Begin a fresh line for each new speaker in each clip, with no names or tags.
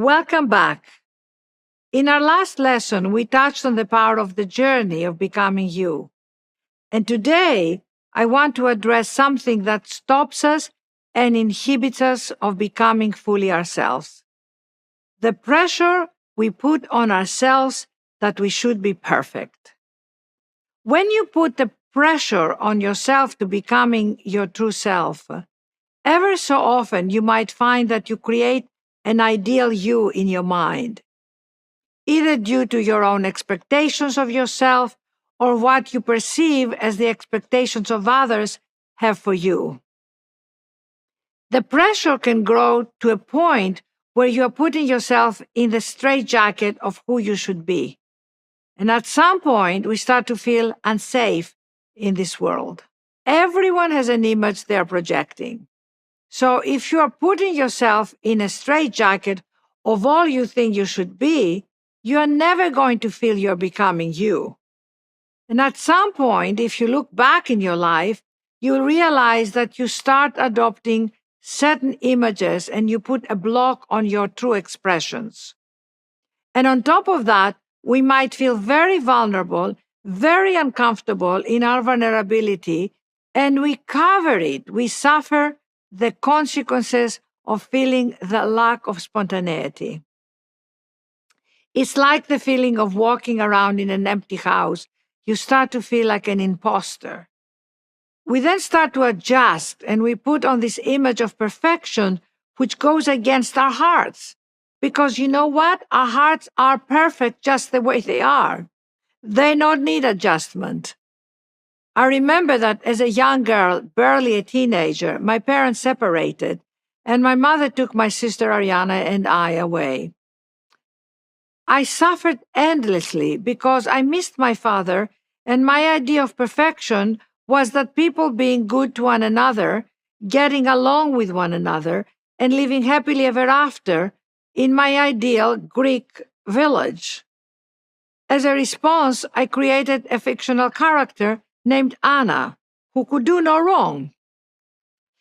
Welcome back. In our last lesson, we touched on the power of the journey of becoming you. And today, I want to address something that stops us and inhibits us of becoming fully ourselves. The pressure we put on ourselves that we should be perfect. When you put the pressure on yourself to becoming your true self, ever so often you might find that you create an ideal you in your mind, either due to your own expectations of yourself or what you perceive as the expectations of others have for you. The pressure can grow to a point where you are putting yourself in the straitjacket of who you should be. And at some point, we start to feel unsafe in this world. Everyone has an image they're projecting. So if you are putting yourself in a straitjacket of all you think you should be, you are never going to feel you're becoming you. And at some point, if you look back in your life, you'll realize that you start adopting certain images and you put a block on your true expressions. And on top of that, we might feel very vulnerable, very uncomfortable in our vulnerability, and we cover it. We suffer the consequences of feeling the lack of spontaneity. It's like the feeling of walking around in an empty house. You start to feel like an imposter. We then start to adjust and we put on this image of perfection, which goes against our hearts. Because you know what? Our hearts are perfect just the way they are. They don't need adjustment. I remember that as a young girl, barely a teenager, my parents separated, and my mother took my sister Ariana and I away. I suffered endlessly because I missed my father, and my idea of perfection was that people being good to one another, getting along with one another, and living happily ever after in my ideal Greek village. As a response, I created a fictional character named Anna, who could do no wrong.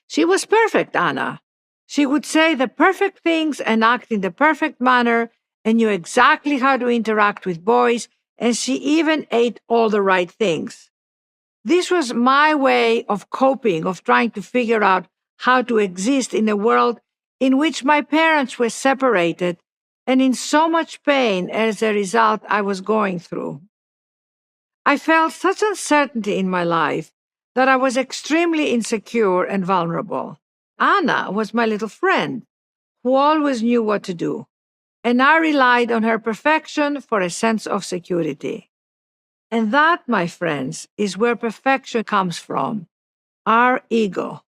She was perfect, Anna. She would say the perfect things and act in the perfect manner and knew exactly how to interact with boys, and she even ate all the right things. This was my way of coping, of trying to figure out how to exist in a world in which my parents were separated and in so much pain as a result I was going through. I felt such uncertainty in my life that I was extremely insecure and vulnerable. Anna was my little friend who always knew what to do, and I relied on her perfection for a sense of security. And that, my friends, is where perfection comes from, our ego.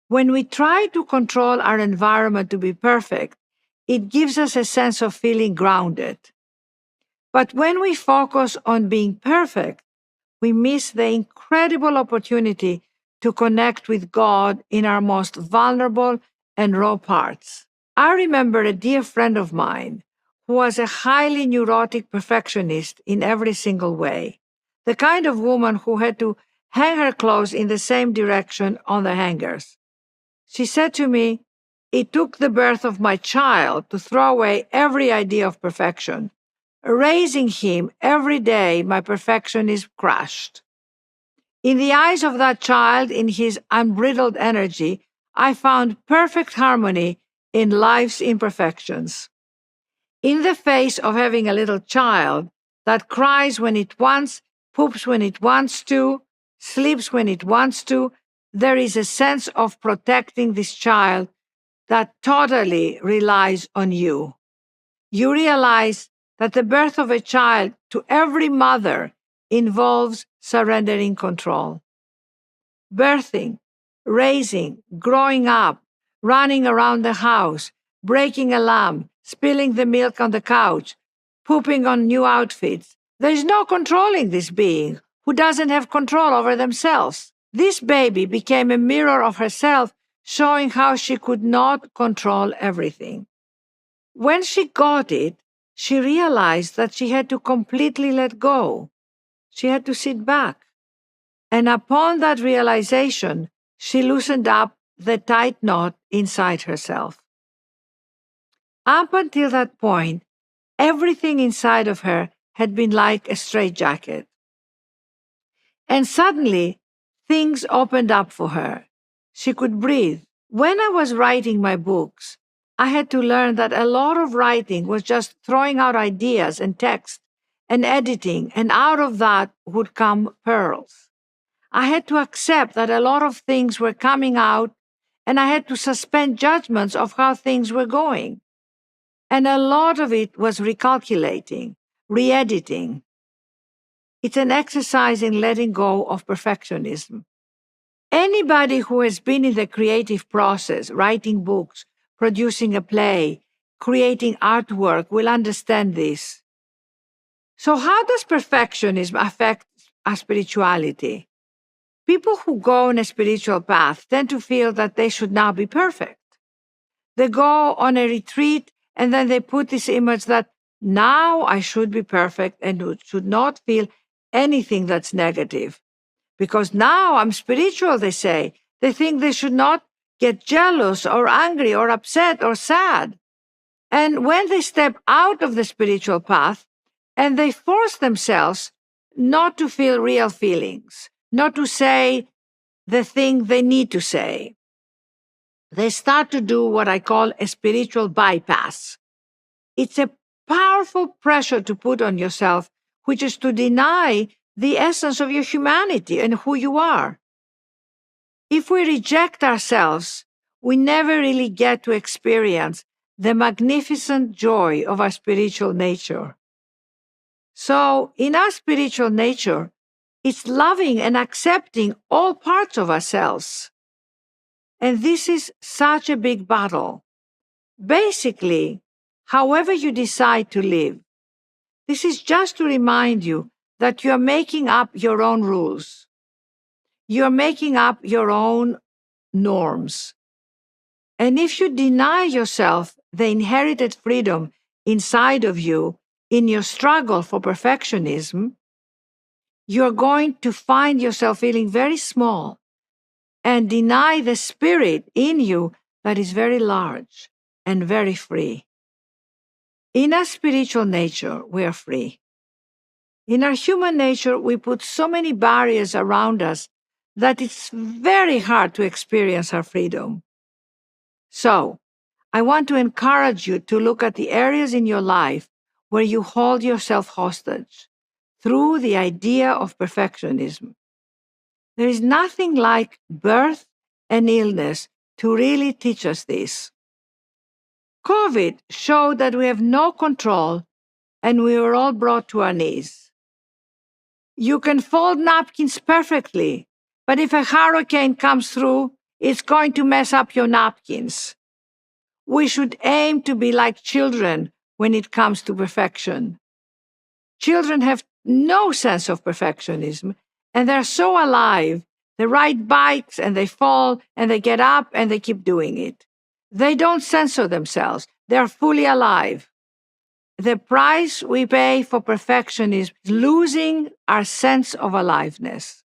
When we try to control our environment to be perfect, it gives us a sense of feeling grounded. But when we focus on being perfect, we miss the incredible opportunity to connect with God in our most vulnerable and raw parts. I remember a dear friend of mine who was a highly neurotic perfectionist in every single way, the kind of woman who had to hang her clothes in the same direction on the hangers. She said to me, "It took the birth of my child to throw away every idea of perfection. Raising him every day, my perfectionism crashed." In the eyes of that child, in his unbridled energy, I found perfect harmony in life's imperfections. In the face of having a little child that cries when it wants, poops when it wants to, sleeps when it wants to, there is a sense of protecting this child that totally relies on you. You realize that the birth of a child to every mother involves surrendering control. Birthing, raising, growing up, running around the house, breaking a lamb, spilling the milk on the couch, pooping on new outfits. There is no controlling this being who doesn't have control over themselves. This baby became a mirror of herself, showing how she could not control everything. When she got it, she realized that she had to completely let go. She had to sit back. And upon that realization, she loosened up the tight knot inside herself. Up until that point, everything inside of her had been like a straitjacket. And suddenly, things opened up for her. She could breathe. When I was writing my books, I had to learn that a lot of writing was just throwing out ideas and text and editing, and out of that would come pearls. I had to accept that a lot of things were coming out, and I had to suspend judgments of how things were going. And a lot of it was recalculating, re editing. It's an exercise in letting go of perfectionism. Anybody who has been in the creative process, writing books, producing a play, creating artwork, will understand this. So, how does perfectionism affect our spirituality? People who go on a spiritual path tend to feel that they should now be perfect. They go on a retreat and then they put this image that now I should be perfect and should not feel anything that's negative. Because now I'm spiritual, they say. They think they should not get jealous or angry or upset or sad. And when they step out of the spiritual path and they force themselves not to feel real feelings, not to say the thing they need to say, they start to do what I call a spiritual bypass. It's a powerful pressure to put on yourself, which is to deny the essence of your humanity and who you are. If we reject ourselves, we never really get to experience the magnificent joy of our spiritual nature. So, in our spiritual nature, it's loving and accepting all parts of ourselves. And this is such a big battle. Basically, however you decide to live, this is just to remind you that you are making up your own rules. You're making up your own norms. And if you deny yourself the inherited freedom inside of you in your struggle for perfectionism, you're going to find yourself feeling very small and deny the spirit in you that is very large and very free. In our spiritual nature, we are free. In our human nature, we put so many barriers around us that it's very hard to experience our freedom. So, I want to encourage you to look at the areas in your life where you hold yourself hostage through the idea of perfectionism. There is nothing like birth and illness to really teach us this. COVID showed that we have no control and we were all brought to our knees. You can fold napkins perfectly, but if a hurricane comes through, it's going to mess up your napkins. We should aim to be like children when it comes to perfection. Children have no sense of perfectionism, and they're so alive. They ride bikes and they fall and they get up and they keep doing it. They don't censor themselves. They're fully alive. The price we pay for perfection is losing our sense of aliveness.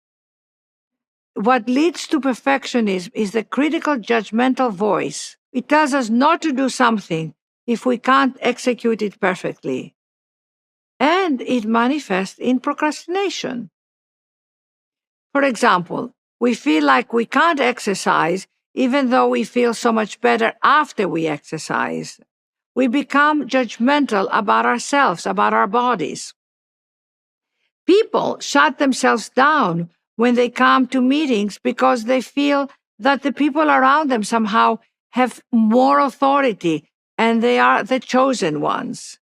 What leads to perfectionism is the critical judgmental voice. It tells us not to do something if we can't execute it perfectly. And it manifests in procrastination. For example, we feel like we can't exercise even though we feel so much better after we exercise. We become judgmental about ourselves, about our bodies. People shut themselves down when they come to meetings because they feel that the people around them somehow have more authority and they are the chosen ones.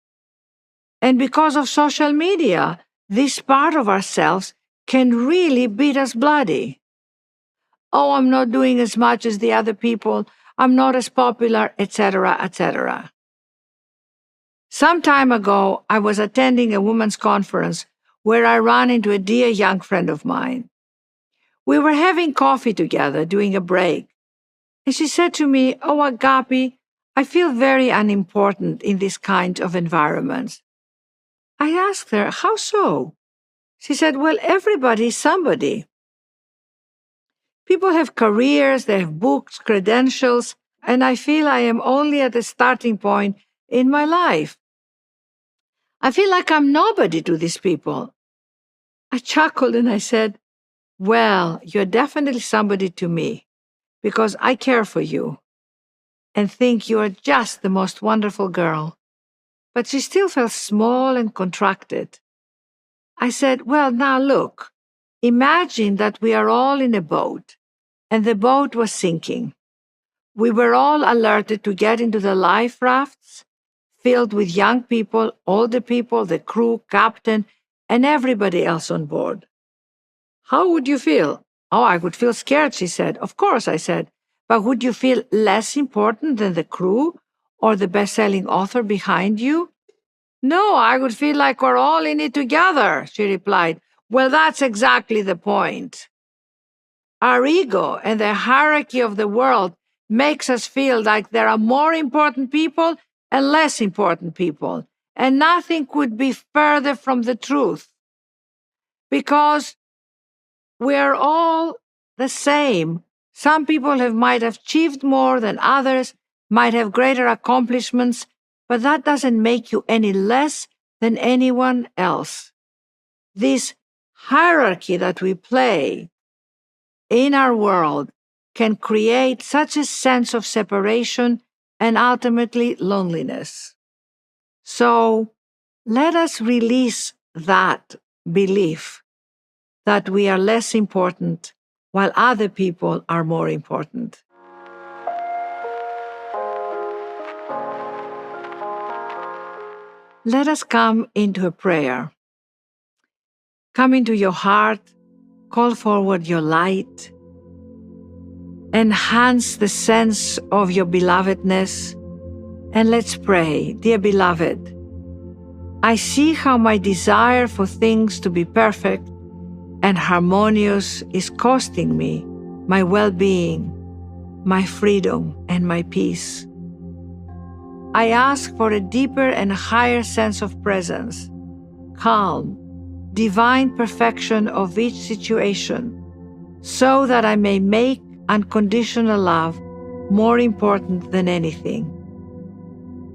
And because of social media, this part of ourselves can really beat us bloody. Oh, I'm not doing as much as the other people. I'm not as popular, etc., etc. Some time ago, I was attending a women's conference where I ran into a dear young friend of mine. We were having coffee together during a break, and she said to me, "Oh, Agapi, I feel very unimportant in this kind of environments." I asked her, "How so?" She said, "Well, everybody is somebody. People have careers, they have books, credentials, and I feel I am only at the starting point in my life. I feel like I'm nobody to these people. I chuckled and I said, well, you're definitely somebody to me because I care for you and think you are just the most wonderful girl. But she still felt small and contracted. I said, well, now look, imagine that we are all in a boat and the boat was sinking. We were all alerted to get into the life rafts filled with young people, older people, the crew, captain, and everybody else on board. How would you feel? Oh, I would feel scared, she said. Of course, I said. But would you feel less important than the crew or the best-selling author behind you? No, I would feel like we're all in it together, she replied. Well, that's exactly the point. Our ego and the hierarchy of the world makes us feel like there are more important people and less important people, and nothing could be further from the truth. Because we are all the same. Some people might have achieved more than others, might have greater accomplishments, but that doesn't make you any less than anyone else. This hierarchy that we play in our world can create such a sense of separation and ultimately loneliness. So let us release that belief that we are less important while other people are more important. Let us come into a prayer. Come into your heart, call forward your light, enhance the sense of your belovedness, and let's pray. Dear beloved, I see how my desire for things to be perfect and harmonious is costing me my well-being, my freedom, and my peace. I ask for a deeper and higher sense of presence, calm, divine perfection of each situation, so that I may make unconditional love more important than anything.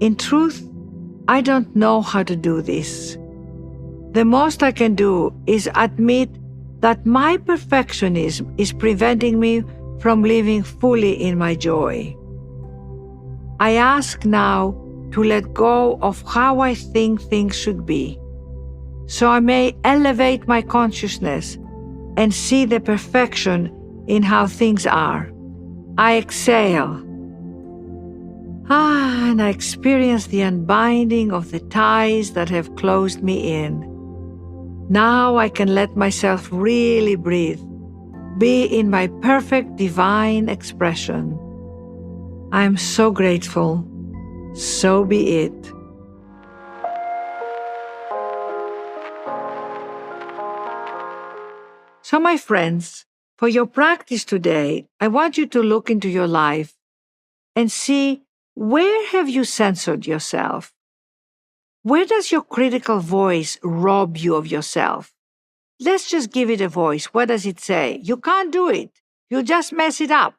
In truth, I don't know how to do this. The most I can do is admit that my perfectionism is preventing me from living fully in my joy. I ask now to let go of how I think things should be, so I may elevate my consciousness and see the perfection in how things are. I exhale. And I experience the unbinding of the ties that have closed me in. Now I can let myself really breathe, be in my perfect divine expression. I am so grateful. So be it. So, my friends, for your practice today, I want you to look into your life and see, where have you censored yourself? Where does your critical voice rob you of yourself? Let's just give it a voice. What does it say? You can't do it. You'll just mess it up.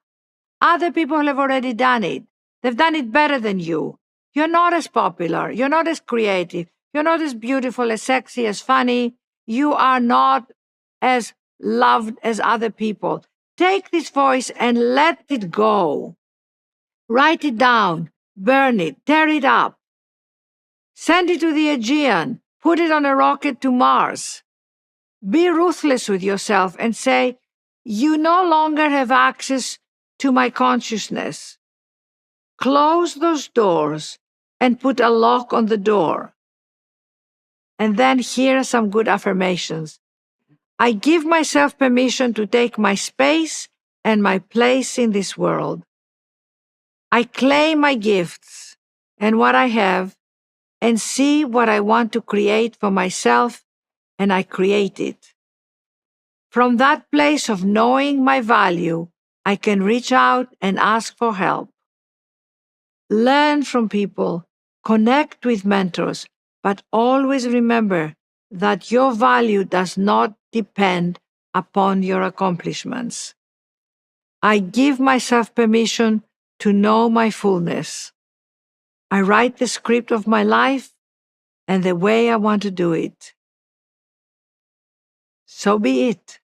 Other people have already done it. They've done it better than you. You're not as popular. You're not as creative. You're not as beautiful, as sexy, as funny. You are not as loved as other people. Take this voice and let it go. Write it down. Burn it. Tear it up. Send it to the Aegean. Put it on a rocket to Mars. Be ruthless with yourself and say, you no longer have access to my consciousness. Close those doors and put a lock on the door. And then here are some good affirmations. I give myself permission to take my space and my place in this world. I claim my gifts and what I have and see what I want to create for myself, and I create it. From that place of knowing my value, I can reach out and ask for help. Learn from people, connect with mentors, but always remember that your value does not depend upon your accomplishments. I give myself permission to know my fullness. I write the script of my life and the way I want to do it. So be it.